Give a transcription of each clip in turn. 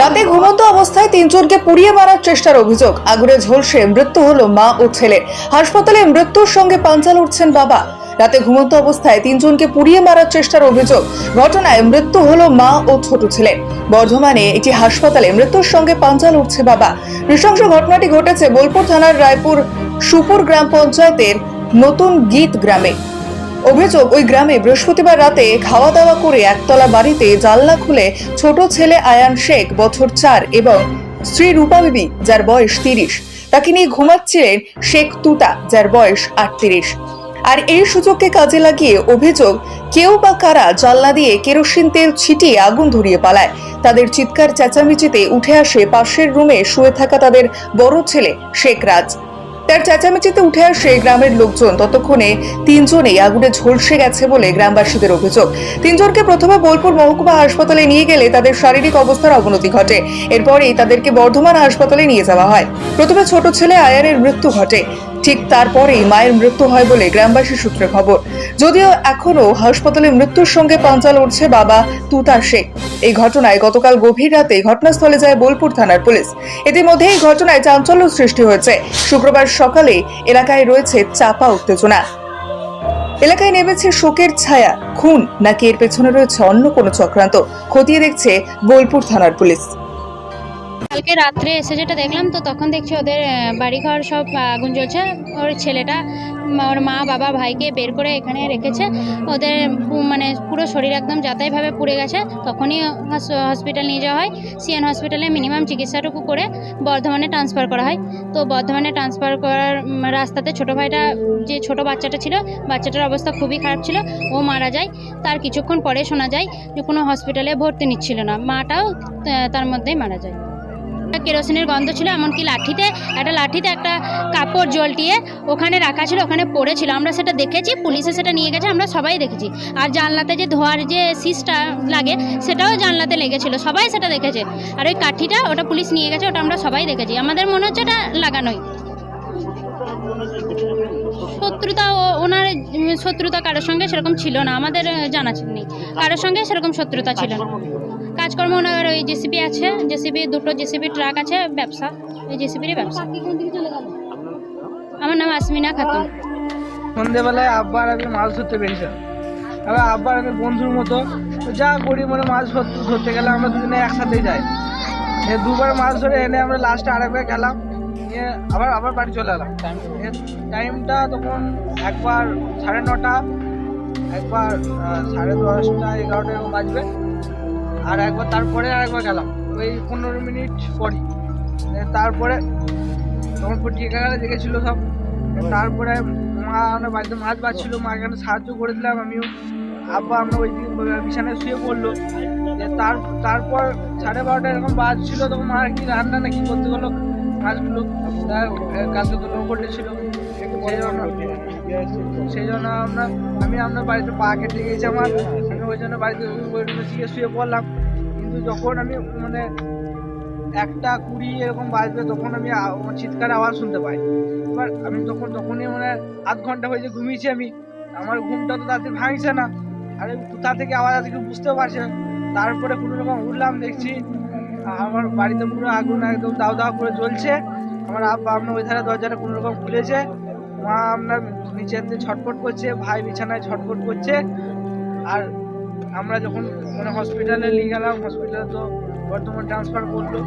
রাতে ঘুমন্ত অবস্থায় তিনজনকে পুড়িয়ে মারার চেষ্টার অভিযোগ। আগুনে ঝলসে মৃত্যু হলো মা ও ছেলে। হাসপাতালে মৃত্যুর সঙ্গে পাঞ্জা লড়ছেন বাবা। রাতে ঘুমন্ত অবস্থায় তিনজনকে পুড়িয়ে মারার চেষ্টার অভিযোগ। ঘটনায় মৃত্যু হলো মা ও ছোট ছেলে। বর্ধমানে একটি হাসপাতালে মৃত্যুর সঙ্গে পাঞ্জা লড়ছে বাবা। নৃশংস ঘটনাটি ঘটেছে বোলপুর থানার রায়পুর সুপুর গ্রাম পঞ্চায়েতের নতুন গীত গ্রামে। অভিযোগ, ওই গ্রামে বৃহস্পতিবার রাতে খাওয়া দাওয়া করে একতলা বাড়িতে জানলা খুলে ছোট ছেলে আয়ান শেখ বছর 4 এবং স্ত্রী রূপা বিবি যার বয়স 30 তাকে নিয়ে ঘুমাচ্ছিলেন শেখ তুতা যার বয়স 38। আর এই সুযোগকে কাজে লাগিয়ে অভিযোগ, কেউ বা কারা জানলা দিয়ে কেরোসিন তেল ছিটিয়ে আগুন ধরিয়ে পালায়। তাদের চিৎকার চেঁচামেচিতে উঠে আসে পাশের রুমে শুয়ে থাকা তাদের বড় ছেলে শেখ রাজ। তার চেঁচামেচিতে উঠে আসে গ্রামের লোকজন। ততক্ষণে তিনজনেই আগুনে ঝলসে গেছে বলে গ্রামবাসীদের অভিযোগ। তিনজনকে প্রথমে বোলপুর মহকুমা হাসপাতালে নিয়ে গেলে তাদের শারীরিক অবস্থার অবনতি ঘটে। এরপরেই তাদেরকে বর্ধমান হাসপাতালে নিয়ে যাওয়া হয়। প্রথমে ছোট ছেলে আয়ানের মৃত্যু ঘটে, ঠিক তারপরেই মায়ের মৃত্যু হয় বলে গ্রামবাসী সূত্রে খবর। যদিও এখনো হাসপাতালে মৃত্যুর সঙ্গে পাঞ্জা লড়ছে বাবা তুতা শেখ। এই ঘটনায় গতকাল গভীর রাতে ঘটনাস্থলে যায় বোলপুর থানার পুলিশ। ইতিমধ্যে এই ঘটনায় চাঞ্চল্য সৃষ্টি হয়েছে। শুক্রবার সকালে এলাকায় রয়েছে চাপা উত্তেজনা। এলাকায় নেমেছে শোকের ছায়া। খুন নাকি এর পেছনে রয়েছে অন্য কোনো চক্রান্ত, খতিয়ে দেখছে বোলপুর থানার পুলিশ। কালকে রাত্রে এসে যেটা দেখলাম, তো তখন দেখছি ওদের বাড়িঘর সব আগুন জ্বলছে। ওর ছেলেটা ওর মা বাবা ভাইকে বের করে এখানে রেখেছে। ওদের মানে পুরো শরীর একদম যাতায়াতভাবে পুড়ে গেছে। তখনই হসপিটাল নিয়ে যাওয়া হয়। সিএন হসপিটালে মিনিমাম চিকিৎসাটুকু করে বর্ধমানে ট্রান্সফার করা হয়। তো বর্ধমানে ট্রান্সফার করার রাস্তাতে ছোটো ভাইটা, যে ছোটো বাচ্চাটা ছিল, বাচ্চাটার অবস্থা খুবই খারাপ ছিল, ও মারা যায়। তার কিছুক্ষণ পরে শোনা যায় যে কোনো হসপিটালে ভর্তি নিচ্ছিল না, মাটাও তার মধ্যেই মারা যায়। কেরোসিনের গন্ধ ছিল, এমনকি লাঠিতে একটা কাপড় জলটিয়ে ওখানে রাখা ছিল, ওখানে পড়েছিল। আমরা সেটা দেখেছি, পুলিশে সেটা নিয়ে গেছে, আমরা সবাই দেখেছি। আর জানলাতে যে ধোয়ার যে শীষটা লাগে সেটাও জানলাতে লেগেছিল, সবাই সেটা দেখেছে। আর ওই কাঠিটা ওটা পুলিশ নিয়ে গেছে, ওটা আমরা সবাই দেখেছি। আমাদের মনে হচ্ছে ওটা লাগানোই শত্রুতা। ওনার শত্রুতা কারোর সঙ্গে সেরকম ছিল না, আমাদের জানা নেই কারোর সঙ্গে সেরকম শত্রুতা ছিল না। কাজকর্ম ওনার ওই জেসিবি আছে, জেসিবি দুটো জেসিবি ট্রাক আছে, ব্যবসা ওই জেসিবিরই ব্যবসা। আমার নাম আসমিনা খাতুন। সন্ধ্যেবেলায় আব্বার আমি মাছ ধরতে বেরিয়েছিলাম। এবার আব্বার আমি বন্ধুর মতো যা করি, মানে মাছ ধরতে গেলে আমরা দুজনে একসাথেই যাই। দুবার মাছ ধরে এনে আমরা লাস্টে আরেকবার গেলাম, নিয়ে আবার বাড়ি চলে এলাম। টাইমটা তখন একবার 9:30, একবার 10:30, 11টা এরকম বাজবে। আর একবার তারপরে আরেকবার গেলাম ওই 15 মিনিট পরই। তারপরে তখন ঠিকানা দেখেছিল সব। তারপরে মা আমরা বাড়িতে মাছ বাজছিল, মা এখানে সাহায্য করে দিলাম আমিও। আব্বা আমরা ওই দিন বিছানায় শুয়ে পড়লো। তারপর 12:30 এরকম বাজছিল, তখন মা কি রান্না নাকি করতে গেলো মাছগুলো। কালকে তো লোকটে ছিল, সেই জন্য আমরা বাড়িতে পা কেটে গেছি আমার। আমি ওই জন্য বাড়িতে শুয়ে পড়লাম। কিন্তু যখন আমি মানে 1:20 এরকম বাজবে, তখন আমি চিৎকার আওয়াজ শুনতে পাই। এবার আমি তখনই মানে আধ ঘন্টা হয়েছে ঘুমিয়েছি আমি, আমার ঘুমটা তো তাদের ভাঙছে না। আর কোথা থেকে আওয়াজ আছে কেউ বুঝতেও পারছে না। তারপরে কোনো রকম উঠলাম, দেখছি আমার বাড়িতে পুরো আগুন একদম দাও দাও করে জ্বলছে। আমার আব্বা আপনার ওই ধারে দরজাটা কোনো রকম খুলেছে, মা আপনার নিচেতে ছটফট করছে, ভাই বিছানায় ছটফট করছে। আর আমরা যখন মানে হসপিটালে নিয়ে গেলাম, হসপিটালে তো বর্ধমান ট্রান্সফার করলো।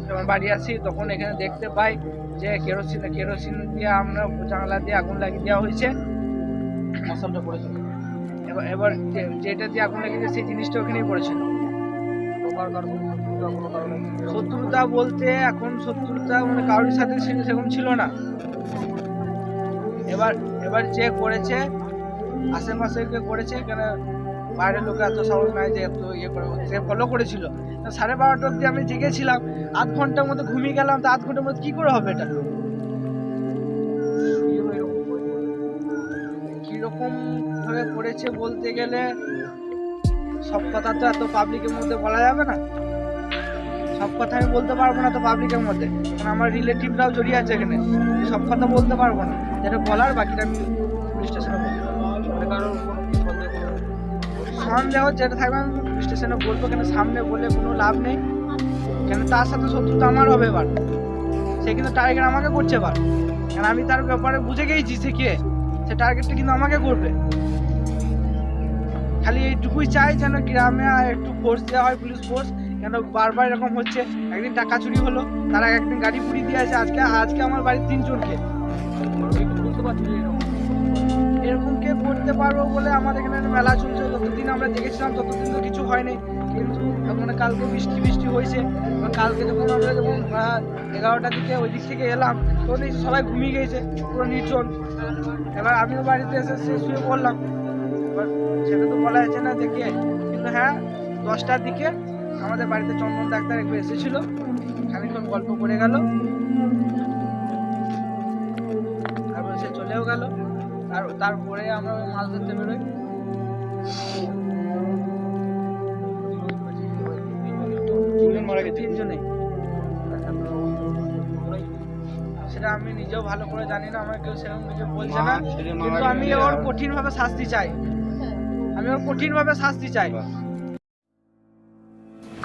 যখন বাড়ি আসি তখন এখানে দেখতে পাই যে কেরোসিন দিয়ে আমরা জানলা দিয়ে আগুন লাগিয়ে দেওয়া হয়েছে। মশালটা পড়েছিল, এবার যেটা দিয়ে আগুন লাগিয়েছে সেই জিনিসটা ওখানেই পড়েছিল। শত্রুতা বলতে এখন শত্রুতা মানে কারোর সাথে সেরকম ছিল না। এবার যে করেছে আশেপাশে কে করেছে, কেন বাইরের লোক এত সাহস নাই যে এত ইয়ে করে, সে ফলো করেছিল। 12:30 অব্দি আমি জেগেছিলাম, আধ ঘন্টার মধ্যে ঘুমিয়ে গেলাম। তো আধ ঘন্টার মধ্যে কি করে হবে এটা? কিরকম ভাবে করেছে বলতে গেলে সব কথা তো এত পাবলিকের মধ্যে বলা যাবে না, সব কথা আমি বলতে পারবো না তো পাবলিকের মধ্যে। কারণ আমার রিলেটিভরাও জড়িয়ে আছে এখানে, সব কথা বলতে পারবো না। যেটা বলার বাকিটা আমি পুলিশ স্টেশনে বলতে পারবো। সন্দেহ যেটা থাকবে আমি পুলিশ স্টেশনে বলবো, কেন সামনে বলে কোনো লাভ নেই, কেন তার সাথে শত্রুতা আমার হবে এবার, সে কিন্তু টার্গেট আমাকে করছে এবার, কেন আমি তার ব্যাপারে বুঝে গেছি সে কে, সে টার্গেটটা কিন্তু আমাকে করবে। খালি এইটুকুই চাই যেন গ্রামে একটু ফোর্স দেওয়া হয়, পুলিশ ফোর্স, কেন বারবার এরকম হচ্ছে, একদিন টাকা চুরি হলো, তারা একদিন গাড়ি পুড়িয়ে দিয়ে আছে, আজকে আমার বাড়ির 3 জনকে এরকম কে করতে পারবো বলে আমাদের এখানে মেলা চলছে, যতদিন আমরা দেখেছিলাম ততদিন তো কিছু হয়নি, কিন্তু মানে কালকে বৃষ্টি হয়েছে, কালকে যখন আমরা 11টার দিকে ওই দিক থেকে এলাম তখন সবাই ঘুমিয়ে গেছে পুরো নির্জন। এবার আমিও বাড়িতে এসে শুয়ে পড়লাম, এবার সেটা তো বলা যাচ্ছে না দেখে, কিন্তু হ্যাঁ 10টার দিকে আমাদের বাড়িতে চন্দন ডাক্তার একবার এসেছিল, খানিকক্ষণ গল্প করে গেল, তারপরে সে চলেও গেল। তারপরে আমরা মাছ ধরতে বেরোই। তিনজনে, সেটা আমি নিজেও ভালো করে জানি না, আমার কেউ সেরকম কিছু বলছে না, কিন্তু আমি ওর কঠিন ভাবে শাস্তি চাই,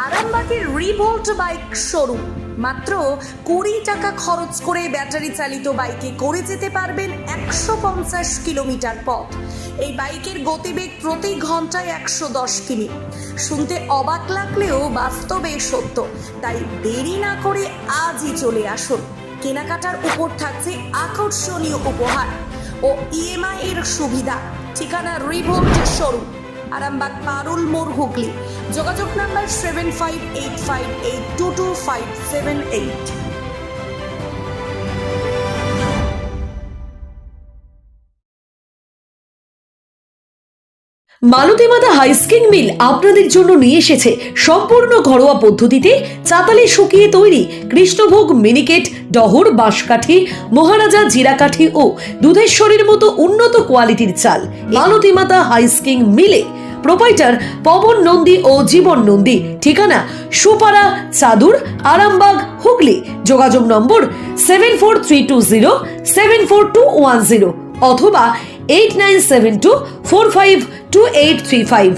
আরামবাগের রিভোল্ট বাইক শোরুম, মাত্র 20 টাকা খরচ করে ব্যাটারি চালিত বাইকে করে যেতে পারবেন 150 কিলোমিটার পথ। এই বাইকের গতিবেগ প্রতি ঘন্টায় 110 কিমি। শুনতে অবাক লাগলেও বাস্তবে সত্য, তাই দেরি না করে আজই চলে আসুন। কেনাকাটার উপর থাকছে আকর্ষণীয় উপহার ও ইএমআই এর সুবিধা। ঠিকানা রিভোল্ট শোরুম, আরামবাগ পারুল মোড়, হুগলি। যোগাযোগ নাম্বার 7585822578। মালতী মাতা হাইস্কিং মিল আপনাদের জন্য নিয়ে এসেছে সম্পূর্ণ ঘরোয়া পদ্ধতিতে চাতালে শুকিয়ে তৈরি কৃষ্ণভোগ, মিনিকেট, ডহর, বাঁশকাঠি, মহারাজা, জিরাকাঠি ও দুধেশ্বরীর মতো উন্নত কোয়ালিটির চাল। মালতী মাতা হাইস্কিং মিলে প্রোপাইটার পবন নন্দী ও জীবন নন্দী। ঠিকানা সুপারা, চাদুর, আরামবাগ, হুগলি। যোগাযোগ নম্বর 7432074210 অথবা 8972452835।